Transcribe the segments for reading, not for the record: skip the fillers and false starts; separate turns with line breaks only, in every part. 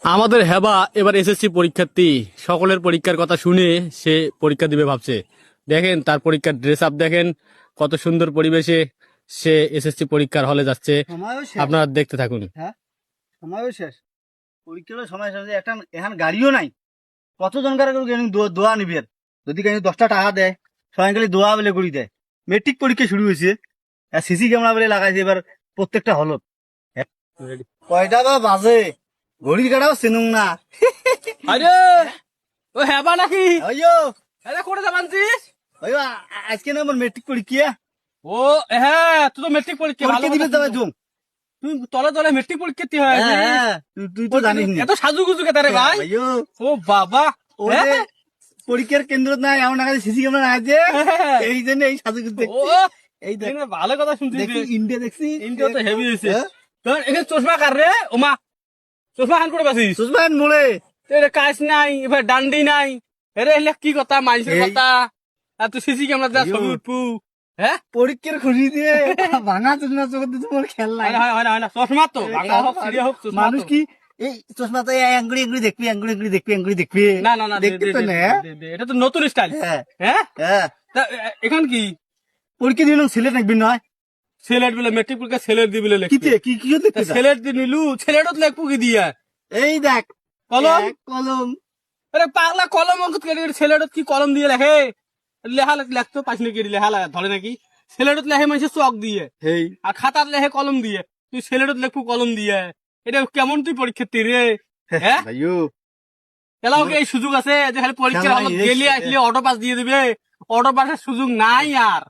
আমাদের হেবা এবার এসএসসি পরীক্ষার্থী সকলের পরীক্ষার কথা শুনে সে পরীক্ষা দিবে ভাবছে। দেখেন তার পরীক্ষার ড্রেস আপ দেখেন, কত সুন্দর পরিবেশে সে এসএসসি পরীক্ষার হলে যাচ্ছে।
সময়ও শেষ।
আপনারা দেখতে থাকুন।
হ্যাঁ, সময়ও শেষ। পরীক্ষারও সময় শেষ। এখন এখন গাড়িও নাই। কতজনকার দোয়া নিবে? যদি কেন 10টা টাকা দেয়, সবাই খালি দোয়া বলে করি দেয়। মেট্রিক পরীক্ষা শুরু হয়েছে, সিসি ক্যামেরা বলে লাগাইছে এবার প্রত্যেকটা হলত। কয়টা বা বাজে ঘড়ির কাটাও চিনুং না।
আরে ও হেবা নাকি?
ওইয়ো
আরে কোথায় যাবানছিস?
ওইয়ো আজকে না আমার মেট্রিক পরীক্ষা।
ও হ্যাঁ, তুই তো মেট্রিক পরীক্ষা ভালো
পরীক্ষা দিবে
কথা
যাবে
শুনছো।
তুমি।
তুই তলে তলে মেট্রিক পরীক্ষার্থী হয়
হ্যাঁ, তুই তো জানিস না।
এত সাজু গুজু কেতা রে ভাই?
ভাইয়ো
ও বাবা,
ও যে পরীক্ষার কেন্দ্র নাই এমন লাগাইছে সিসি ক্যামেরা আছে, এই জন্য এই সাজু করতে।
ও
এই দেখ,
এখানে ভালো কথা শুনছিস
দেখি ইন্ডিয়া দেখছি।
ইন্ডিয়া তো হেভি হয়েছে।
হ্যাঁ?
তোর এখানে চশমা কার রে? ওমা চশমা হান করে বাসিস?
সুজমান মোড়ে
এর কাজ নাই, এবার ডান্ডি নাই। এরে এলে কি কথা মানুষের
এই-
কথা? আর তুই সিসি ক্যামেরা যা
আইয়ো।
ছবি উঠবু। হ্যাঁ
পরীক্ষার খুশি দিয়ে ভাঙা চশমা চোখে তোমার খেল নাই।
হয় না চশমা তো বাংলা হোক সিরিয়া হোক চশমা
মানুষ
তো।
কি এই চশমা তো আঙ্গুড়ি আঙ্গুড়ি দেখবি, আঙ্গুড়ি আঙ্গুড়ি দেখবি, আঙ্গুড়ি দেখবি।
না না না দে,
দেখতে
দে,
তো
দে,
না।
দে, দে, এটা তো নতুন স্টাইল।
হ্যাঁ
হ্যাঁ
হ্যাঁ,
তা, এখন কি
পরীক্ষা দিন ছেলে দেখবি নয়।
সিলেট বলে মেট্রিক পরীক্ষা সিলেট দিবি লিখবি।
কিতে কি দেখতে চাস?
সিলেট দি নিলু সিলেটত লেখবো কি দিয়া
এই দেখ
কলম?
কলম।
আরে পাগলা কলম অঙ্কত কেটে সিলেটত কি কলম দিয়ে লেখে? লেখা লেখতো পাইছিনি কি লেখা ধরে নাকি? সিলেটত লেখে মানুষের চক দিয়ে,
হেই
আর খাতার লেখে কলম দিয়ে। তুই সিলেটত লেখবো কলম দিয়ে? এটা কেমন তুই পরীক্ষার্থী রে? হ্যাঁ
ভাইয়ো
এলাও কি এই সুযোগ আছে যে খালি পরীক্ষার
খেলা
হলত
এই-
গেলে আসলে অটো পাস দিয়ে দিবে? অটো পাসের সুযোগ নাই আর,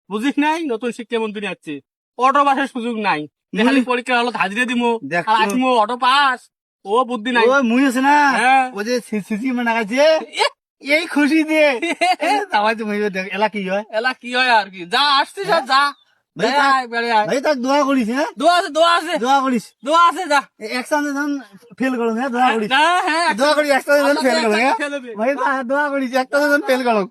বুঝিস নাই? নতুন শিক্ষামন্ত্রী আসছে, অটো পাসের সুযোগ নাই। যে খালি পরীক্ষার হলত হাজিরে দিমো
দেখ
আর
তো।
ASIMO auto pass. ও বুদ্ধি নাই।
ও মুই আছে না,
হ্যাঁ।
ও যে সিসি ক্যামেরা লাগাইছে এই খুশি দিয়ে সবাই তো মুই দেখ এলা কি হয়।
এলা কি হয় আর কি? যা আসছিস আর যা।
ভাই
বেড়ে আয়, বেড়ে আয়।
ভাই তাক দোয়া করিস। হ্যাঁ,
দোয়া আছে, দোয়া আছে,
দোয়া করিস।
দোয়া আছে, যা।
একসাথে যখন ফেল করো। হ্যাঁ, দোয়া করিস।
না, হ্যাঁ,
দোয়া করিস একসাথে যখন
আল্লাহ
ফেল
তো
করো। হ্যাঁ
একটাকে ফেলবে।
ভাই দোয়া করিস একসাথে যখন ফেল করো।